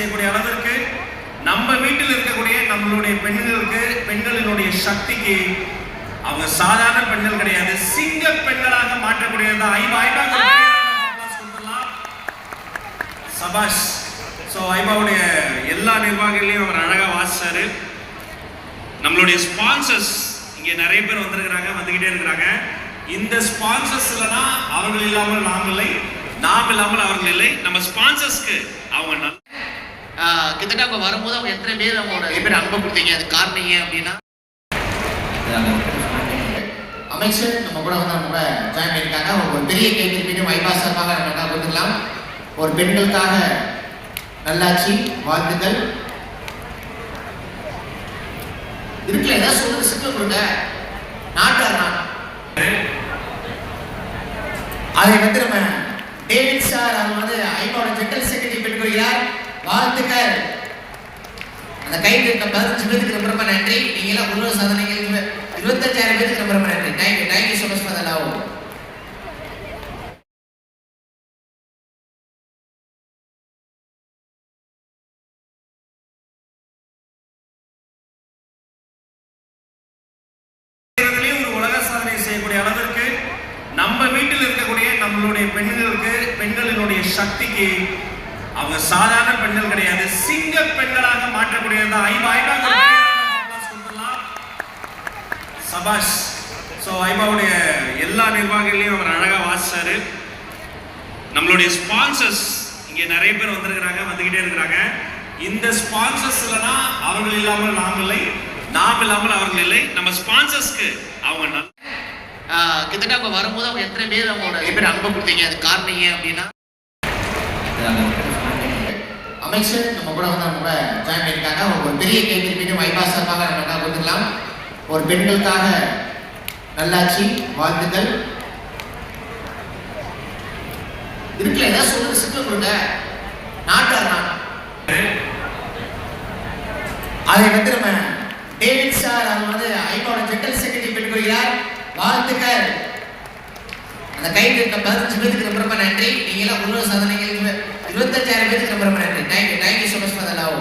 செய்யக்கூடிய அளவிற்கு நம்ம வீட்டில் இருக்கக்கூடிய நம்மளுடைய பெண்களுக்கு, பெண்களினுடைய சக்திக்கு அவங்க சாதாரண பெண்கள் கிடையாது, சிங்க பெண்களாக மாற்றக்கூடியது சபாஷ். ஸோ ஐபாவுடைய எல்லா நிர்வாகிகளையும் அவர் அழகா வாசிச்சாரு. நம்மளுடைய ஸ்பான்சர்ஸ் இங்கே நிறைய பேர் வந்திருக்கிறாங்க, வந்துகிட்டே இருக்கிறாங்க. இந்த ஸ்பான்சர்ஸ் இல்லைன்னா அவர்கள் இல்லாமல் நாம் இல்லை, நாம் இல்லாமல் அவர்கள் இல்லை. நம்ம ஸ்பான்சர்ஸ்க்கு அவங்க கிட்டத்தட்ட அவங்க வரும்போது அவங்க எத்தனை பேர் அவங்களோட நிறைய பேர் அனுப்ப கொடுத்தீங்க, அது காரணம் ஏன் அப்படின்னா அமைச்சர் நம்ம கூட வந்து நம்ம கூட ஜாயின் பண்ணியிருக்காங்க. ஒரு பெரிய கேள்வி மீண்டும் ஐபா சார்பாக நம்ம கொடுத்துக்கலாம். ஒரு பெண்களுக்காக நல்லாட்சி வாழ்த்துக்கள் இருக்குல்ல, ஏதாவது சொல்றது சிக்கல் கொடுங்க. நாட்டார் அதை வந்து நம்ம டேவிட் சார் அவங்க வந்து ஐபாவோட ஜெனரல் செக்ரட்டரி பெற்றுக்கொள்கிறார். வாழ்த்துக்கள். அந்த கைது 15 பேருக்கு ரொம்ப ரொம்ப நன்றி. நீங்க எல்லாம் உலக சாதனைகள் 25,000 பேருக்கு ரொம்ப ரொம்ப நன்றி. Thank you so much for the love. செய்யக்கூடிய அளவிற்கு நம்ம வீட்டில் இருக்கக்கூடிய நம்மளுடைய பெண்களுக்கு, பெண்களினுடைய சக்திக்கு அவங்க சாதாரண பெண்கள் கிடையாது, சிங்க பெண்களாக மாற்றக்கூடியது சபாஷ். ஸோ ஐபாவுடைய எல்லா நிர்வாகிகளையும் அவர் அழகா வாசிச்சாரு. நம்மளுடைய ஸ்பான்சர்ஸ் இங்கே நிறைய பேர் வந்திருக்கிறாங்க, வந்துகிட்டே இருக்கிறாங்க. இந்த ஸ்பான்சர்ஸ் இல்லைன்னா அவர்கள் இல்லாமல் நாம் இல்லை, நாம் இல்லாமல் அவர்கள் இல்லை. நம்ம ஸ்பான்சர்ஸ்க்கு அவங்க கிட்டத்தட்ட அவங்க வரும்போது அவங்க எத்தனை பேர் அவங்களோட நிறைய பேர் அனுப்ப கொடுத்தீங்க, அது காரணம் ஏன் அப்படின்னா அமைச்சர் நம்ம கூட வந்து நம்ம கூட ஜாயின் பண்ணியிருக்காங்க. ஒரு பெரிய கேள்வி மீண்டும் ஐபா சார்பாக நம்ம கொடுத்துக்கலாம். ஒரு பெண்களுக்காக நல்லாட்சி வாழ்த்துக்கள் இருக்குல்ல, ஏதாவது சொல்றது சிக்கல் கொடுங்க. நாட்டார் அதை வந்து நம்ம டேவிட் சார் அவங்க வந்து ஐபாவோட ஜெனரல் செக்ரட்டரி பெற்றுக்கொள்கிறார். வாழ்த்துக்கள். அந்த கைது 15 பேருக்கு ரொம்ப ரொம்ப நன்றி. நீங்க எல்லாம் உலக சாதனைகள் 25,000 பேருக்கு ரொம்ப ரொம்ப நன்றி. Thank you so much for the love.